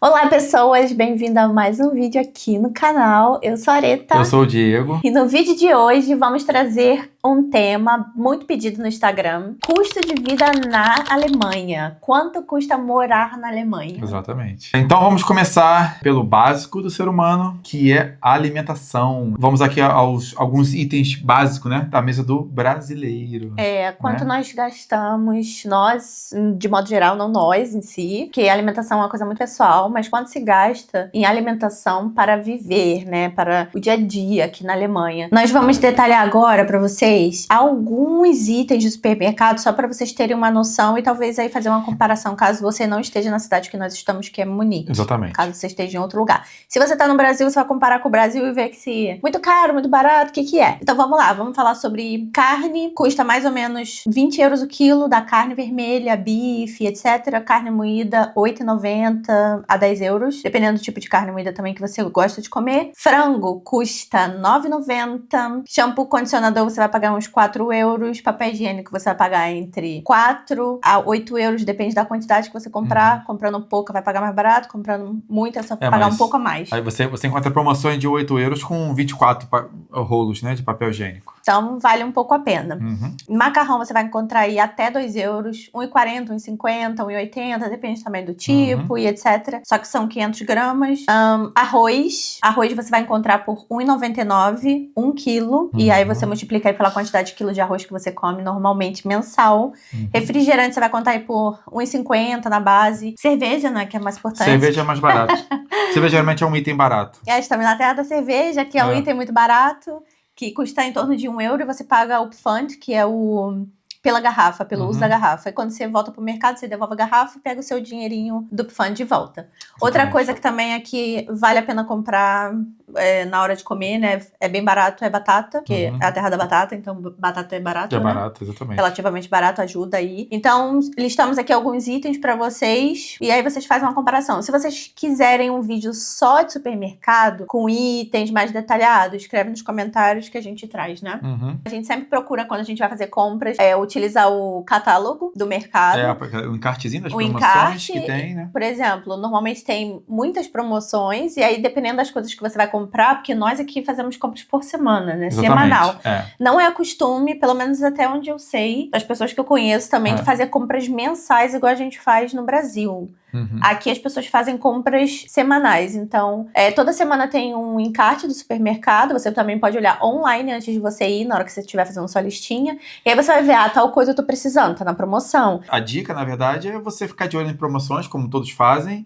Olá, pessoas! Bem-vindo a mais um vídeo aqui no canal. Eu sou a Areta. Eu sou o Diego. E no vídeo de hoje vamos trazer um tema muito pedido no Instagram. Custo de vida na Alemanha. Quanto custa morar na Alemanha? Exatamente. Então vamos começar pelo básico do ser humano, que é a alimentação. Vamos aqui aos alguns itens básicos, né, da mesa do brasileiro. Quanto nós gastamos, nós, de modo geral, não nós em si, porque a alimentação é uma coisa muito pessoal, mas quanto se gasta em alimentação para viver, né, para o dia a dia aqui na Alemanha. Nós vamos detalhar agora para vocês alguns itens de supermercado, só para vocês terem uma noção e talvez aí fazer uma comparação, caso você não esteja na cidade que nós estamos, que é Munique. Exatamente. Caso você esteja em outro lugar. Se você tá no Brasil, você vai comparar com o Brasil e ver que se muito caro, muito barato, o que é. Então vamos lá, vamos falar sobre carne. Custa mais ou menos 20 euros o quilo da carne vermelha, bife, etc. Carne moída, 8,90 a 10 euros, dependendo do tipo de carne moída também que você gosta de comer. Frango custa 9,90. Shampoo, condicionador, você vai pagar uns 4 euros. Papel higiênico, você vai pagar entre 4 a 8 euros, depende da quantidade que você comprar. Comprando pouca, vai pagar mais barato. Comprando muita, só vai pagar um pouco a mais. Aí você encontra promoções de 8 euros com 24 rolos, né, de papel higiênico. Então, vale um pouco a pena. Macarrão você vai encontrar aí até 2 euros, 1,40, 1,50, 1,80, depende também do tipo e etc. Só que são 500 gramas. Arroz você vai encontrar por 1,99, 1 quilo. E aí você multiplica aí pela quantidade de quilos de arroz que você come normalmente mensal. Refrigerante você vai contar aí por 1,50 na base. Cerveja, né, que é mais importante. Cerveja é mais barato. Cerveja geralmente é um item barato. Estamos na terra da cerveja, que é um item muito barato, que custa em torno de 1 euro, e você paga o Pfand, que é pela garrafa, pelo uso da garrafa. E quando você volta pro mercado, você devolve a garrafa e pega o seu dinheirinho do Pfand de volta. Exatamente. Outra coisa que também aqui vale a pena comprar na hora de comer, né? É bem barato, é batata, que é a terra da batata, então batata é barato, né? É barato, exatamente. Relativamente barato, ajuda aí. Então, listamos aqui alguns itens pra vocês, e aí vocês fazem uma comparação. Se vocês quiserem um vídeo só de supermercado, com itens mais detalhados, escreve nos comentários que a gente traz, né? A gente sempre procura, quando a gente vai fazer compras, utilizar o catálogo do mercado. O encartezinho das promoções que tem, né? Por exemplo, normalmente tem muitas promoções, e aí dependendo das coisas que você vai comprar, porque nós aqui fazemos compras por semana, né? Exatamente. Semanal. Não é costume, pelo menos até onde eu sei, das pessoas que eu conheço também, de fazer compras mensais igual a gente faz no Brasil. Aqui as pessoas fazem compras semanais, então toda semana tem um encarte do supermercado. Você também pode olhar online antes de você ir, na hora que você estiver fazendo sua listinha, e aí você vai ver, tal coisa eu tô precisando, tá na promoção. A dica, na verdade, é você ficar de olho em promoções, como todos fazem.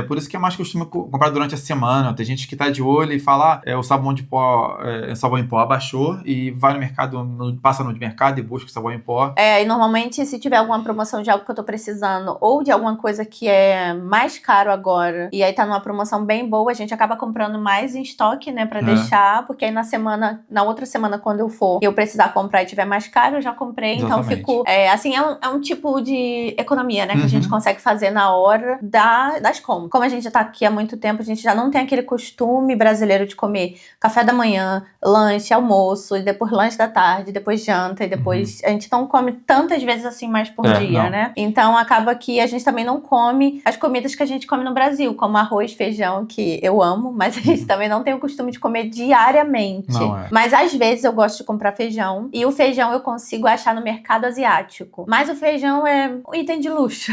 Por isso que é mais costume comprar durante a semana. Tem gente que tá de olho e fala, o sabão de pó, o sabão em pó abaixou, e vai no mercado, passa no mercado e busca o sabão em pó. E normalmente, se tiver alguma promoção de algo que eu tô precisando, ou de alguma coisa que é mais caro agora, e aí tá numa promoção bem boa, a gente acaba comprando mais em estoque, né, pra deixar, porque aí na outra semana, quando eu for e eu precisar comprar e tiver mais caro, eu já comprei. Exatamente. Então fico, assim, é um tipo de economia, né, que a gente consegue fazer na hora das compras. Como a gente já tá aqui há muito tempo, a gente já não tem aquele costume brasileiro de comer café da manhã, lanche, almoço, e depois lanche da tarde, depois janta, e depois a gente não come tantas vezes assim mais por dia, né? Então acaba que a gente também não come as comidas que a gente come no Brasil, como arroz, feijão, que eu amo, mas a gente também não tem o costume de comer diariamente. Mas às vezes eu gosto de comprar feijão, e o feijão eu consigo achar no mercado asiático. Mas o feijão é um item de luxo,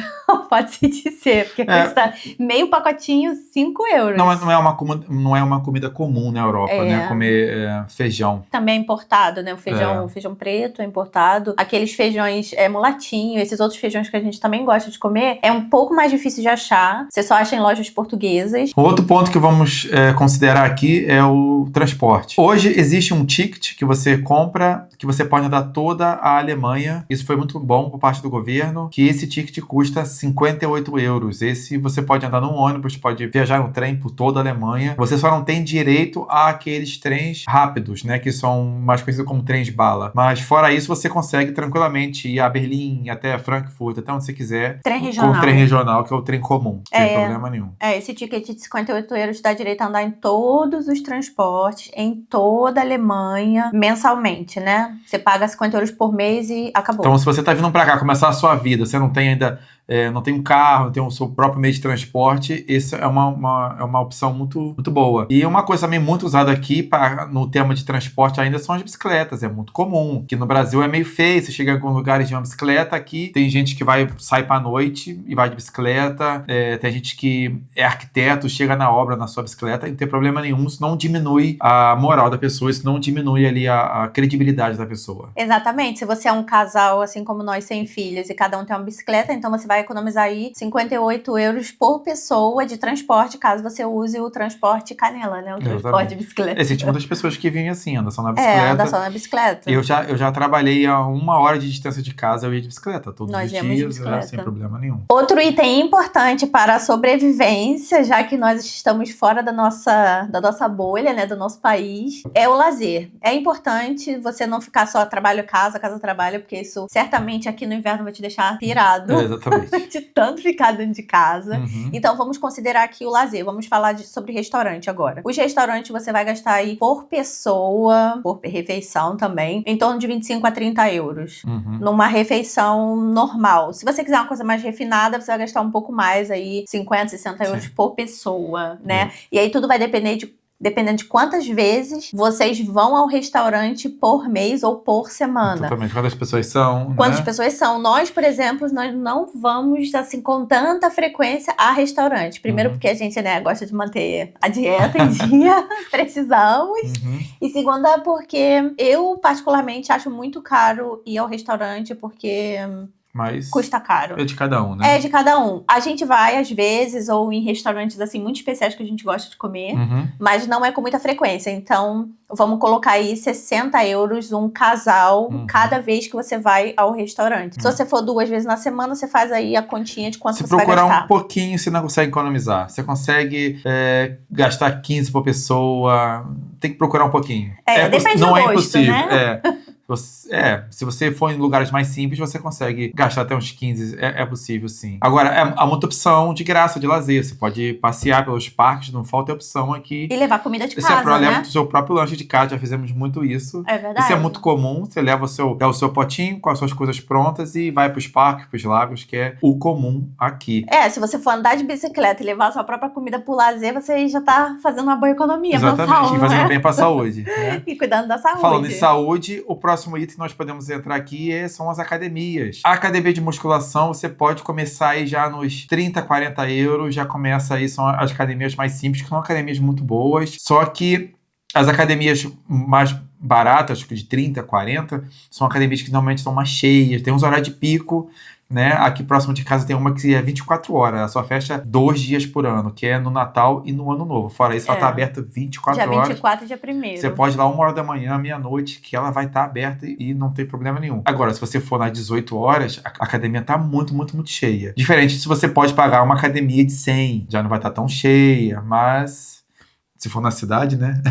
pode-se dizer, porque custa meio pacotinho 5 euros. Não é uma comida comum na Europa, né? Comer feijão. Também é importado, né? O feijão preto é importado. Aqueles feijões mulatinho, esses outros feijões que a gente também gosta de comer, é um pouco mais difícil de achar. Você só acha em lojas portuguesas. Outro ponto que vamos considerar aqui é o transporte. Hoje existe um ticket que você compra, que você pode andar toda a Alemanha. Isso foi muito bom por parte do governo, que esse ticket custa 58 euros. Esse você pode andar num ônibus, pode viajar no trem por toda a Alemanha. Você só não tem direito àqueles trens rápidos, né, que são mais conhecidos como trens bala. Mas fora isso, você consegue tranquilamente ir a Berlim, até Frankfurt, até onde você quiser. Trem regional. Com o trem regional, que é o trem comum, sem problema nenhum. Esse ticket de 58 euros dá direito a andar em todos os transportes, em toda a Alemanha, mensalmente, né? Você paga 50 euros por mês e acabou. Então, se você tá vindo pra cá começar a sua vida, você não tem ainda não tem um carro, não tem o seu próprio meio de transporte, essa é uma opção muito, muito boa. E uma coisa também muito usada aqui no tema de transporte ainda são as bicicletas. É muito comum. Aqui no Brasil é meio feio, você chega em alguns lugares de uma bicicleta, aqui tem gente que sai pra noite e vai de bicicleta, tem gente que é arquiteto, chega na obra na sua bicicleta e não tem problema nenhum, isso não diminui a moral da pessoa, isso não diminui ali a credibilidade da pessoa. Exatamente. Se você é um casal, assim como nós, sem filhos, e cada um tem uma bicicleta, então você vai economizar aí 58 euros por pessoa de transporte, caso você use o transporte canela, né? O transporte de bicicleta. Existe muitas pessoas que vivem assim, andam só na bicicleta. Anda só na bicicleta. Eu já trabalhei a 1 hora de distância de casa, eu ia de bicicleta todos os dias, sem problema nenhum. Outro item importante para a sobrevivência, já que nós estamos fora da nossa bolha, né, do nosso país, é o lazer. É importante você não ficar só trabalho, casa, trabalho, porque isso certamente aqui no inverno vai te deixar pirado. Exatamente. De tanto ficar dentro de casa. Então vamos considerar aqui o lazer. Vamos falar sobre restaurante agora. Os restaurantes você vai gastar aí por pessoa, por refeição também, em torno de 25 a 30 euros. Numa refeição normal. Se você quiser uma coisa mais refinada, você vai gastar um pouco mais aí, 50, 60 euros por pessoa, né? E aí tudo vai dependendo de quantas vezes vocês vão ao restaurante por mês ou por semana. Exatamente. Quantas pessoas são, Quantas pessoas são. Nós, por exemplo, nós não vamos, assim, com tanta frequência a restaurante. Primeiro porque a gente, né, gosta de manter a dieta em dia. Precisamos. E segunda porque eu, particularmente, acho muito caro ir ao restaurante porque... Mas custa caro. É de cada um, né? É de cada um. A gente vai, às vezes, ou em restaurantes, assim, muito especiais que a gente gosta de comer, mas não é com muita frequência. Então, vamos colocar aí 60 euros um casal cada vez que você vai ao restaurante. Se você for 2 vezes na semana, você faz aí a continha de quanto você vai gastar. Se procurar um pouquinho, você não consegue economizar. Você consegue gastar 15 por pessoa. Tem que procurar um pouquinho. Depende do gosto, né? Se você for em lugares mais simples, você consegue gastar até uns 15. É possível, sim. Agora, há muita opção de graça, de lazer. Você pode passear pelos parques, não falta opção aqui. E levar comida de casa, Você leva o seu próprio lanche de casa, já fizemos muito isso. É verdade. Isso é muito comum. Você leva o seu potinho com as suas coisas prontas e vai pros parques, pros lagos, que é o comum aqui. Se você for andar de bicicleta e levar a sua própria comida pro lazer, você já tá fazendo uma boa economia. Exatamente, e fazendo bem pra saúde. Né? E cuidando da saúde. Falando em saúde, o próximo item que nós podemos entrar aqui são as academias. A academia de musculação, você pode começar aí já nos 30, 40 euros, já começa aí, são as academias mais simples, que são academias muito boas, só que as academias mais baratas, acho que de 30, 40, são academias que normalmente estão mais cheias, tem uns horários de pico, né? Aqui próximo de casa tem uma que é 24 horas, ela só fecha 2 dias por ano, que é no Natal e no Ano Novo. Fora isso, ela tá aberta 24 horas. Dia 24 e dia 1º. Você pode ir lá 1 hora da manhã, meia-noite, que ela vai estar aberta e não tem problema nenhum. Agora, se você for nas 18 horas, a academia tá muito, muito, muito cheia. Diferente se você pode pagar uma academia de 100, já não vai estar tão cheia, mas... Se for na cidade, né?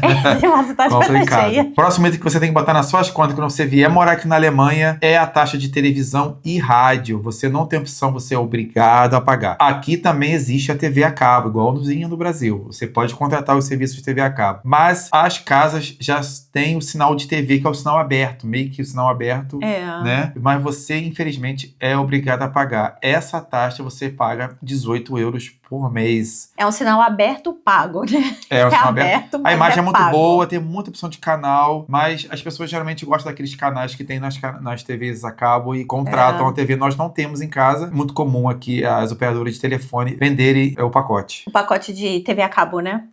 Complicado. Próximo item que você tem que botar nas suas contas quando você vier morar aqui na Alemanha é a taxa de televisão e rádio. Você não tem opção, você é obrigado a pagar. Aqui também existe a TV a cabo, igual no Brasil. Você pode contratar os serviços de TV a cabo. Mas as casas já têm o sinal de TV, que é o sinal aberto. Meio que o sinal aberto, né? Mas você, infelizmente, é obrigado a pagar. Essa taxa você paga 18 euros por mês. É um sinal aberto pago, né? É um sinal aberto, a imagem é muito pago. boa, tem muita opção de canal, mas as pessoas geralmente gostam daqueles canais que tem nas TVs a cabo e contratam a TV. Nós não temos em casa. Muito comum aqui as operadoras de telefone venderem o pacote. O pacote de TV a cabo, né?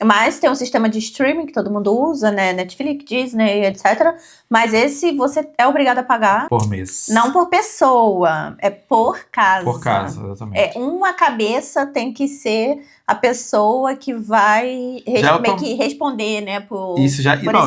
Mas tem um sistema de streaming que todo mundo usa, né? Netflix, Disney, etc. Mas esse você é obrigado a pagar. Por mês. Não por pessoa, é por casa. Por casa, exatamente. Uma cabeça tem que ser a pessoa que vai meio que responder, né, por esse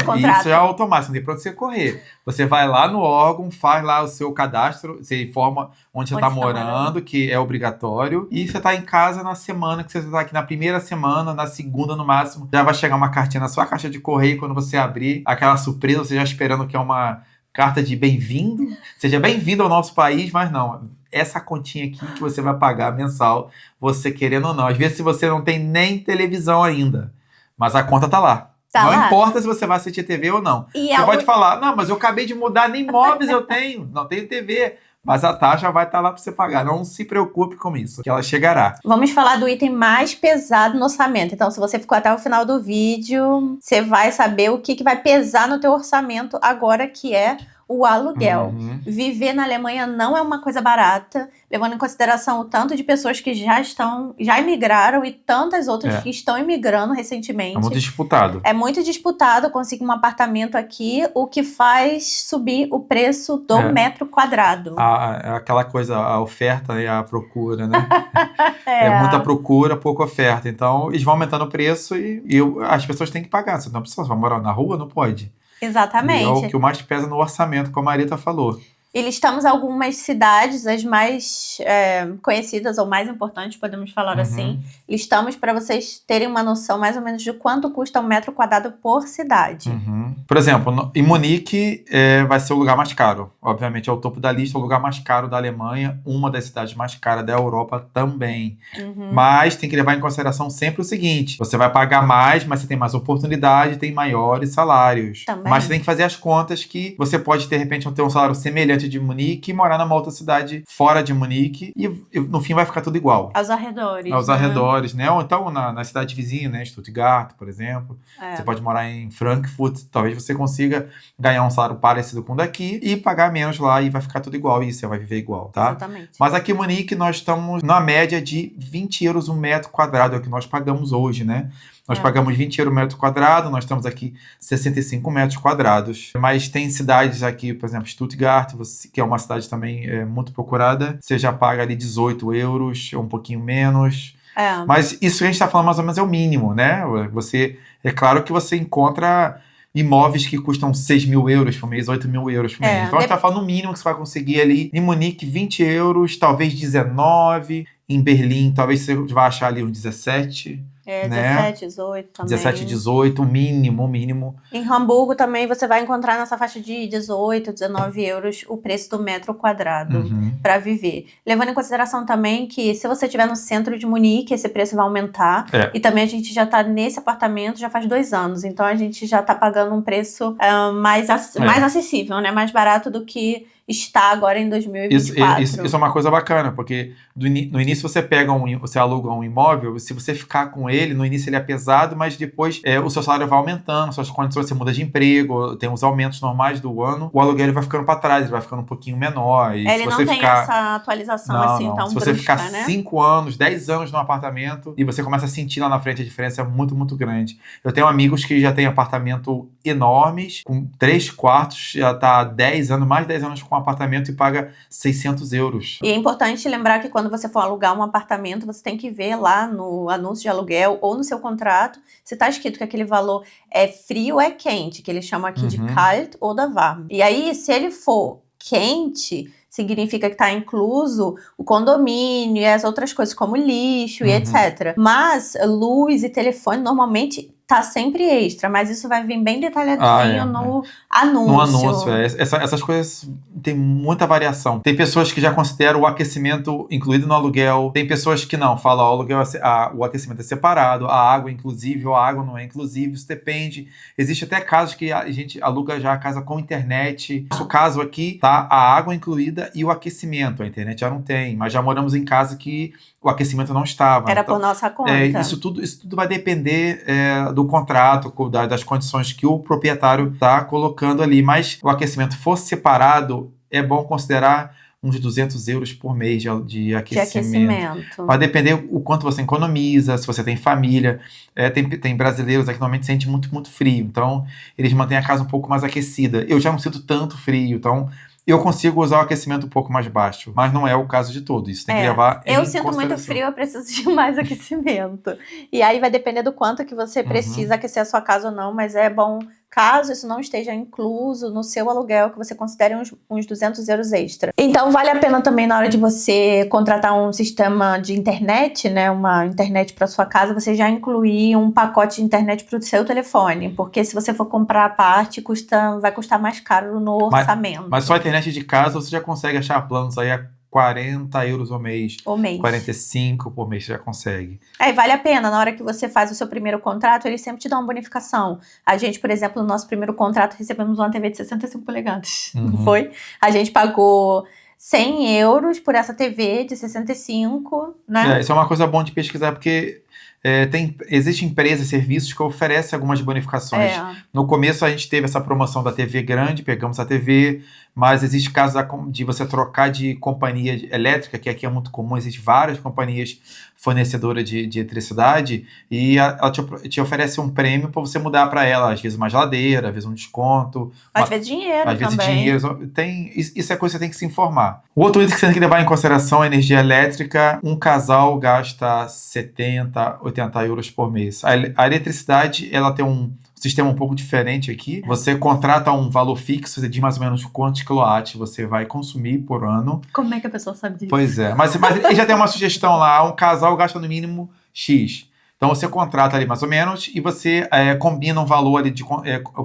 contrato. Isso já é automático, não tem pra onde você correr. Você vai lá no órgão, faz lá o seu cadastro, você informa onde você tá morando, que é obrigatório, e você tá em casa na semana, que você tá aqui na primeira semana, na segunda no máximo, já vai chegar uma cartinha na sua caixa de correio, quando você abrir, aquela surpresa, você já esperando que é uma carta de bem-vindo, seja bem-vindo ao nosso país, mas não, essa continha aqui que você vai pagar mensal, você querendo ou não. Às vezes você não tem nem televisão ainda, mas a conta tá lá. Não importa se você vai assistir TV ou não. Você pode falar, não, mas eu acabei de mudar, nem móveis eu tenho, não tenho TV. Mas a taxa vai estar lá para você pagar. Não se preocupe com isso, que ela chegará. Vamos falar do item mais pesado no orçamento. Então, se você ficou até o final do vídeo, você vai saber o que vai pesar no teu orçamento agora, que é o aluguel. Viver na Alemanha não é uma coisa barata, levando em consideração o tanto de pessoas que já imigraram e tantas outras que estão imigrando recentemente. É muito disputado. É muito disputado conseguir um apartamento aqui, o que faz subir o preço do metro quadrado. Aquela coisa, a oferta e a procura, né? É muita procura, pouca oferta. Então, eles vão aumentando o preço e as pessoas têm que pagar. Senão a pessoa vai morar na rua, não pode. Exatamente. E é o que mais pesa no orçamento, como a Marita falou. E listamos algumas cidades, as mais conhecidas ou mais importantes, podemos falar assim. Listamos para vocês terem uma noção mais ou menos de quanto custa um metro quadrado por cidade. Por exemplo, em Munique vai ser o lugar mais caro. Obviamente é o topo da lista, o lugar mais caro da Alemanha, uma das cidades mais caras da Europa também. Mas tem que levar em consideração sempre o seguinte, você vai pagar mais, mas você tem mais oportunidade, tem maiores salários. Também. Mas você tem que fazer as contas que você pode, de repente, ter um salário semelhante de Munique e morar numa outra cidade fora de Munique e no fim vai ficar tudo igual. Aos arredores. Aos arredores, né? Ou então na cidade vizinha, né? Stuttgart, por exemplo. Você pode morar em Frankfurt, talvez você consiga ganhar um salário parecido com o daqui e pagar menos lá e vai ficar tudo igual e você vai viver igual, tá? Exatamente. Mas aqui em Munique nós estamos na média de 20 euros um metro quadrado, é o que nós pagamos hoje, né? Nós pagamos 20 euros o metro quadrado, nós temos aqui 65 metros quadrados. Mas tem cidades aqui, por exemplo, Stuttgart, que é uma cidade também muito procurada. Você já paga ali 18 euros, ou um pouquinho menos. Mas isso que a gente está falando mais ou menos é o mínimo, né? É claro que você encontra imóveis que custam 6 mil euros por mês, 8 mil euros por mês. Então a gente está falando no mínimo que você vai conseguir ali. Em Munique, 20 euros, talvez 19. Em Berlim, talvez você vá achar ali uns 17. 17, 18 também. 17, 18, mínimo. Em Hamburgo também você vai encontrar nessa faixa de 18, 19 euros o preço do metro quadrado para viver. Levando em consideração também que se você estiver no centro de Munique, esse preço vai aumentar. E também a gente já está nesse apartamento já faz 2 anos. Então a gente já está pagando um preço mais acessível, né? Mais barato do que está agora em 2024. Isso é uma coisa bacana, porque no início você aluga um imóvel, se você ficar com ele, no início ele é pesado, mas depois o seu salário vai aumentando, suas condições, você muda de emprego, tem os aumentos normais do ano, o aluguel ele vai ficando para trás, ele vai ficando um pouquinho menor. E ele não tem essa atualização assim tão brusca, se você ficar né? 5 anos, 10 anos num apartamento, e você começa a sentir lá na frente a diferença é muito, muito grande. Eu tenho amigos que já têm apartamento enormes, com 3 quartos, já tá há 10 anos, mais de 10 anos com um apartamento e paga 600 euros. E é importante lembrar que quando você for alugar um apartamento, você tem que ver lá no anúncio de aluguel ou no seu contrato se está escrito que aquele valor é frio ou é quente, que eles chamam aqui de kalt ou da warm. E aí, se ele for quente, significa que está incluso o condomínio e as outras coisas, como lixo e etc. Mas luz e telefone normalmente tá sempre extra, mas isso vai vir bem detalhadinho no anúncio. No anúncio, essas coisas tem muita variação. Tem pessoas que já consideram o aquecimento incluído no aluguel, tem pessoas que não, falam o aquecimento é separado, a água é inclusive, ou a água não é inclusive, isso depende. Existe até casos que a gente aluga já a casa com internet. No caso aqui, tá a água incluída e o aquecimento, a internet já não tem, mas já moramos em casa que o aquecimento não estava. Era por nossa conta. Isso tudo vai depender do contrato, das condições que o proprietário está colocando ali. Mas o aquecimento fosse separado, é bom considerar uns 200 euros por mês de aquecimento. Vai depender o quanto você economiza, se você tem família. Tem brasileiros aqui que normalmente sentem muito, muito frio. Então, eles mantêm a casa um pouco mais aquecida. Eu já não sinto tanto frio, então eu consigo usar o aquecimento um pouco mais baixo, mas não é o caso de todo. Isso tem que levar em consideração. Eu sinto muito frio, eu preciso de mais aquecimento. E aí vai depender do quanto que você precisa aquecer a sua casa ou não, mas é bom, caso isso não esteja incluso no seu aluguel, que você considere uns 200 euros extra. Então vale a pena também, na hora de você contratar um sistema de internet, né, uma internet para sua casa, você já incluir um pacote de internet para o seu telefone, porque se você for comprar a parte, vai custar mais caro no orçamento. Mas só a internet de casa você já consegue achar planos aí a 40 euros ao mês. 45 por mês você já consegue. Vale a pena. Na hora que você faz o seu primeiro contrato, eles sempre te dão uma bonificação. A gente, por exemplo, no nosso primeiro contrato, recebemos uma TV de 65 polegadas. Não foi? A gente pagou 100 euros por essa TV de 65, né? Isso é uma coisa boa de pesquisar, porque existem empresas e serviços que oferecem algumas bonificações. No começo a gente teve essa promoção da TV grande, pegamos a TV, mas existe casos de você trocar de companhia elétrica, que aqui é muito comum, existem várias companhias fornecedoras de eletricidade, e ela te oferece um prêmio para você mudar para ela, às vezes uma geladeira, às vezes um desconto. Às vezes dinheiro às vezes também. dinheiro. Isso é coisa que você tem que se informar. O outro item que você tem que levar em consideração é a energia elétrica. Um casal gasta 70, 80 euros por mês. A eletricidade, ela tem um sistema um pouco diferente aqui. Você contrata um valor fixo, você diz mais ou menos quantos quilowatts você vai consumir por ano. Como é que a pessoa sabe disso? Pois é, mas ele já tem uma sugestão lá, um casal gasta no mínimo X. Então você contrata ali mais ou menos e você combina um valor ali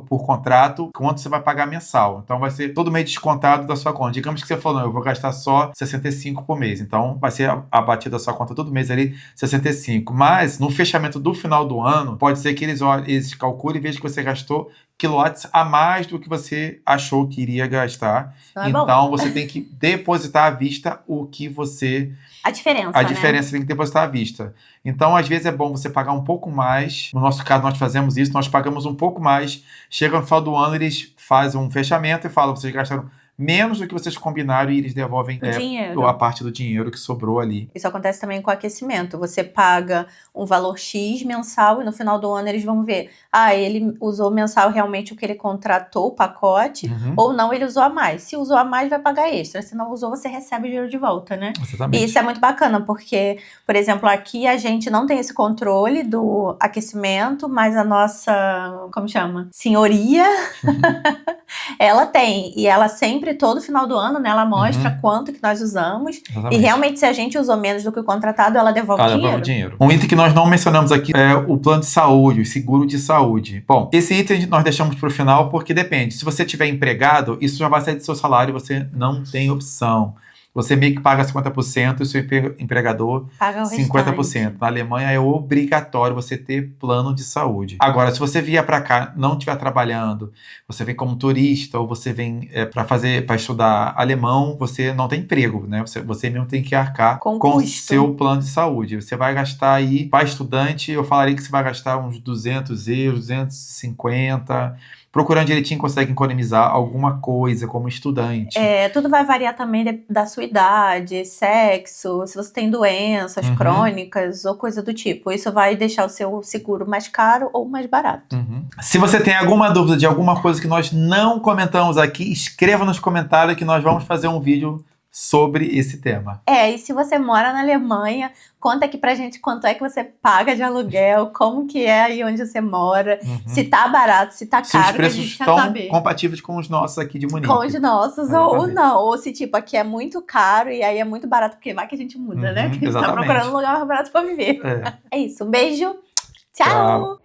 por contrato, quanto você vai pagar mensal. Então vai ser todo mês descontado da sua conta. Digamos que você falou, não, eu vou gastar só 65 por mês. Então vai ser abatida a sua conta todo mês ali 65. Mas no fechamento do final do ano, pode ser que eles calculem e vejam que você gastou quilowatts a mais do que você achou que iria gastar. Então você tem que depositar à vista o que você... A diferença, A diferença tem que depositar à vista. Então, às vezes é bom você pagar um pouco mais. No nosso caso, nós fazemos isso, nós pagamos um pouco mais. Chega no final do ano, eles fazem um fechamento e falam, vocês gastaram menos do que vocês combinaram e eles devolvem a parte do dinheiro que sobrou ali. Isso acontece também com aquecimento. Você paga um valor X mensal e no final do ano eles vão ver, ele usou mensal realmente o que ele contratou, o pacote, ou não, ele usou a mais. Se usou a mais, vai pagar extra. Se não usou, você recebe o dinheiro de volta, né? Exatamente. E isso é muito bacana, porque, por exemplo, aqui a gente não tem esse controle do aquecimento, mas a nossa, como chama? Senhoria, ela tem. E ela sempre, todo final do ano, né, ela mostra quanto que nós usamos. Exatamente. E realmente, se a gente usou menos do que o contratado, ela devolve o dinheiro. Um item que nós não mencionamos aqui é o plano de saúde, o seguro de saúde. Bom, esse item nós deixamos para o final porque depende. Se você tiver empregado, isso já vai sair do seu salário e você não tem opção. Você meio que paga 50% e o seu empregador paga o 50%. Restante. Na Alemanha é obrigatório você ter plano de saúde. Agora, se você vier para cá, não estiver trabalhando, você vem como turista ou você vem para estudar alemão, você não tem emprego, né? Você mesmo tem que arcar com o seu plano de saúde. Você vai gastar aí, para estudante, eu falaria que você vai gastar uns 200 euros, 250. Procurando direitinho, consegue economizar alguma coisa como estudante. Tudo vai variar também da sua idade, sexo, se você tem doenças crônicas ou coisa do tipo. Isso vai deixar o seu seguro mais caro ou mais barato. Se você tem alguma dúvida de alguma coisa que nós não comentamos aqui, escreva nos comentários que nós vamos fazer um vídeo sobre esse tema. E se você mora na Alemanha, conta aqui pra gente quanto é que você paga de aluguel, como que é aí onde você mora, se tá barato, se tá caro, se os preços que a gente estão quer saber. compatíveis com os nossos aqui de Munique. Com os nossos, ou não. Ou se tipo, aqui é muito caro e aí é muito barato, porque vai que a gente muda, né? Porque a gente tá procurando um lugar mais barato pra viver. É isso, um beijo, tchau.